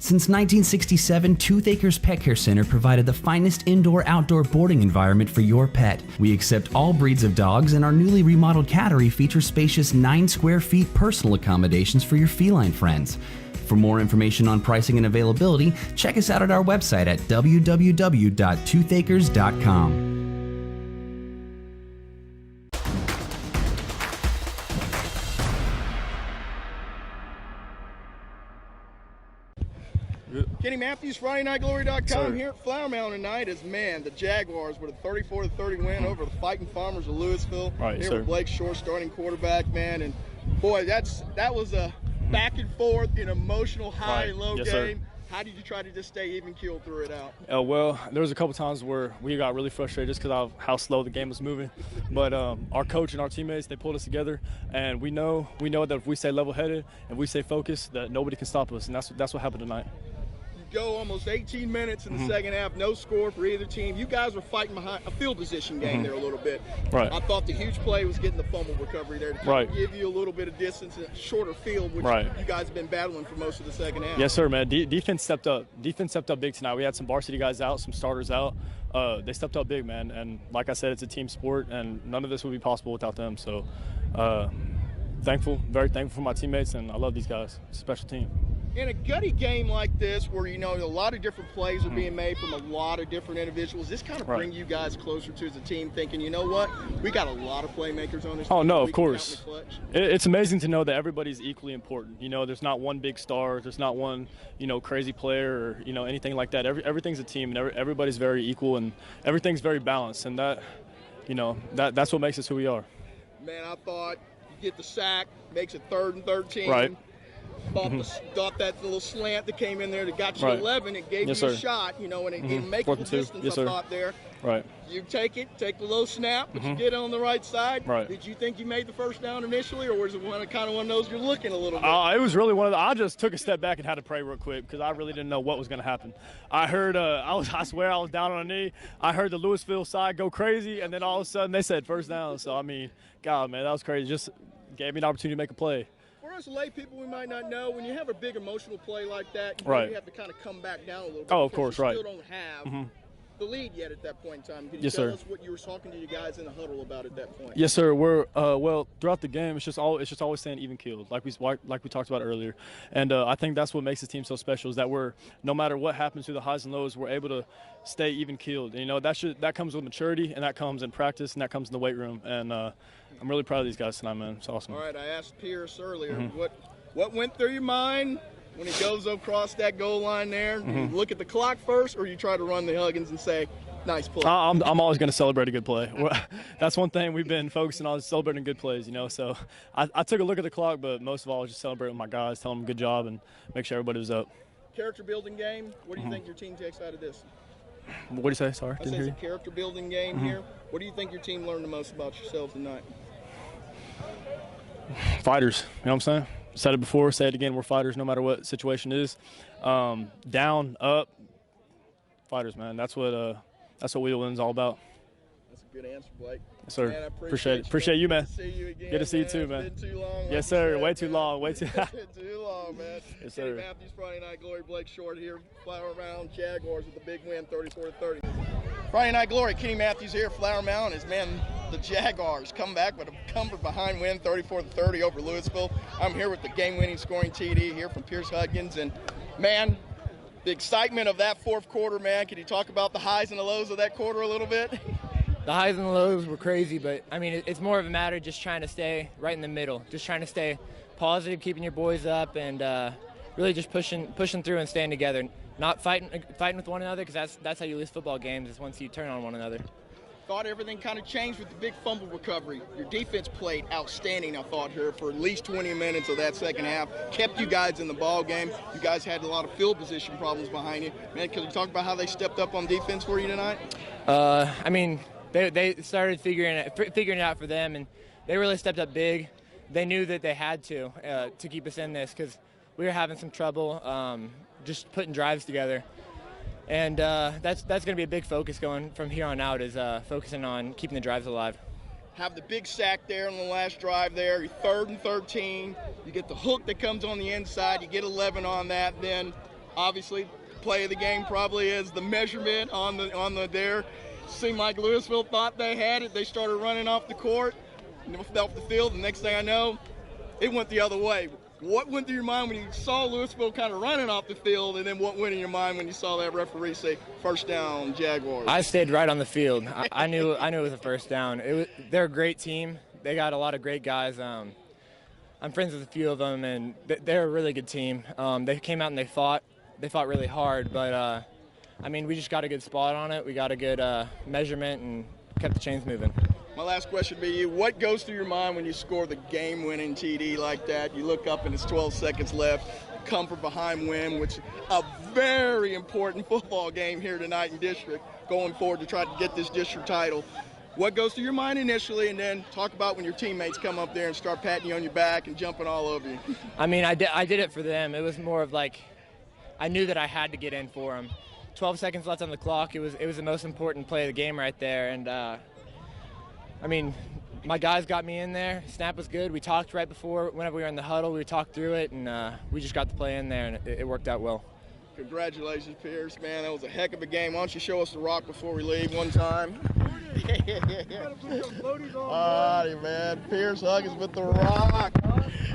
Since 1967, Tooth Acres Pet Care Center provided the finest indoor-outdoor boarding environment for your pet. We accept all breeds of dogs, and our newly remodeled cattery features spacious 9 square feet personal accommodations for your feline friends. For more information on pricing and availability, check us out at our website at www.toothacres.com. Kenny Matthews, FridayNightGlory.com here at Flower Mound tonight as, man, the Jaguars with a 34-30 win over the Fighting Farmers of Lewisville. Right, here with Blake Shore starting quarterback, man. And, boy, that was a back and forth, an emotional high and low game. Sir. How did you try to just stay even keeled through it out? Well, there was a couple times where we got really frustrated just because of how slow the game was moving. But our coach and our teammates, they pulled us together, and we know that if we stay level-headed and we stay focused, that nobody can stop us, and that's what happened tonight. Go almost 18 minutes in the second half, no score for either team. You guys were fighting behind a field position game there a little bit. Right. I thought the huge play was getting the fumble recovery there to kind of give you a little bit of distance and a shorter field, which you guys have been battling for most of the second half. Yes, sir, man. Defense stepped up. Defense stepped up big tonight. We had some varsity guys out, some starters out. They stepped up big, man. And like I said, it's a team sport, and none of this would be possible without them. So thankful, very thankful for my teammates, and I love these guys. It's a special team. In a gutty game like this, where a lot of different plays are being made from a lot of different individuals, this kind of bring you guys closer to as a team, thinking, you know what, we got a lot of playmakers on this team. Oh no, of course. It's amazing to know that everybody's equally important. There's not one big star, there's not one crazy player or anything like that. Everything's a team, and everybody's very equal, and everything's very balanced, and that's what makes us who we are. Man, I thought you get the sack, makes it 3rd and 13. Right. Thought that little slant that came in there that got you 11, it gave you a shot, and it make the distance, I thought there. Right. You take the low snap, but you get on the right side. Right. Did you think you made the first down initially, or was it kind of one of those you're looking a little bit? It was really one of the. I just took a step back and had to pray real quick because I really didn't know what was going to happen. I heard, I swear I was down on a knee. I heard the Lewisville side go crazy, and then all of a sudden they said first down. So, I mean, God, man, that was crazy. Just gave me an opportunity to make a play. For us lay people, we might not know, when you have a big emotional play like that, you have to kind of come back down a little bit. Oh, of course, you still don't have the lead yet at that point in time. Can you tell us what you were talking to you guys in the huddle about at that point? Yes, sir. We're well throughout the game. It's just always staying even keeled, like we talked about earlier. And I think that's what makes this team so special, is that we're, no matter what happens through the highs and lows, we're able to stay even keeled. And, that comes with maturity, and that comes in practice, and that comes in the weight room. And I'm really proud of these guys tonight, man. It's awesome. All right, I asked Pierce earlier, what went through your mind when he goes across that goal line there? Do you look at the clock first, or you try to run the Hudgens and say, nice play? I'm always going to celebrate a good play. That's one thing we've been focusing on, is celebrating good plays, So I took a look at the clock, but most of all, I was just celebrating with my guys, telling them good job, and make sure everybody was up. Character building game. What do you think your team takes out of this? What do you say? Sorry, didn't hear you. It's a character building game here. What do you think your team learned the most about yourselves tonight? Fighters. You know what I'm saying? Said it before, say it again. We're fighters no matter what situation is. Down, up, fighters, man. That's what Wheel Win's all about. That's a good answer, Blake. Yes, sir. Man, I appreciate it. Appreciate you, man. Good to see you again. Good to see you too, man. It's been too long. Yes, sir. Way too long. Way too. Too long, man. Yes, sir. Kenny Matthews, Friday Night Glory. Blake Short here. Flower Mound Jaguars with the big win, 34-30. Friday Night Glory. Kenny Matthews here. Flower Mound is, man, the Jaguars come back with a come-behind win, 34-30 over Lewisville. I'm here with the game-winning scoring TD here from Pierce Hudgens, and man, the excitement of that fourth quarter, man. Can you talk about the highs and the lows of that quarter a little bit? The highs and the lows were crazy, but I mean, it's more of a matter of just trying to stay right in the middle, just trying to stay positive, keeping your boys up, and really just pushing through and staying together, not fighting with one another, because that's how you lose football games, is once you turn on one another. Thought everything kind of changed with the big fumble recovery. Your defense played outstanding, I thought, here for at least 20 minutes of that second half. Kept you guys in the ball game. You guys had a lot of field position problems behind you. Man, can you talk about how they stepped up on defense for you tonight? I mean, they started figuring it out for them, and they really stepped up big. They knew that they had to keep us in this, because we were having some trouble just putting drives together. And that's going to be a big focus going from here on out, is focusing on keeping the drives alive. Have the big sack there on the last drive there. You're 3rd and 13. You get the hook that comes on the inside. You get 11 on that. Then Obviously, play of the game probably is the measurement on the there. Seemed like Lewisville thought they had it. They started running off the court, off the field. The next thing I know, it went the other way. What went through your mind when you saw Lewisville kind of running off the field, and then what went in your mind when you saw that referee say first down Jaguars? I stayed right on the field. I knew it was a first down. They're a great team. They got a lot of great guys. I'm friends with a few of them, and they're a really good team. They came out and they fought really hard, but I mean, we just got a good spot on it. We got a good measurement and kept the chains moving. My last question would be you. What goes through your mind when you score the game-winning TD like that? You look up and it's 12 seconds left, come from behind win, which is a very important football game here tonight in district, going forward to try to get this district title. What goes through your mind initially, and then talk about when your teammates come up there and start patting you on your back and jumping all over you? I mean, I did it for them. It was more of like I knew that I had to get in for them. 12 seconds left on the clock. It was the most important play of the game right there, and I mean, my guys got me in there. Snap was good. We talked right before, whenever we were in the huddle, we talked through it, and we just got the play in there, and it worked out well. Congratulations, Pierce, man. That was a heck of a game. Why don't you show us the rock before we leave one time? Alrighty, man. Pierce Hudgens with the rock.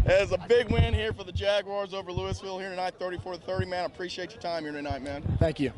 It's a big win here for the Jaguars over Lewisville here tonight, 34-30, man. I appreciate your time here tonight, man. Thank you.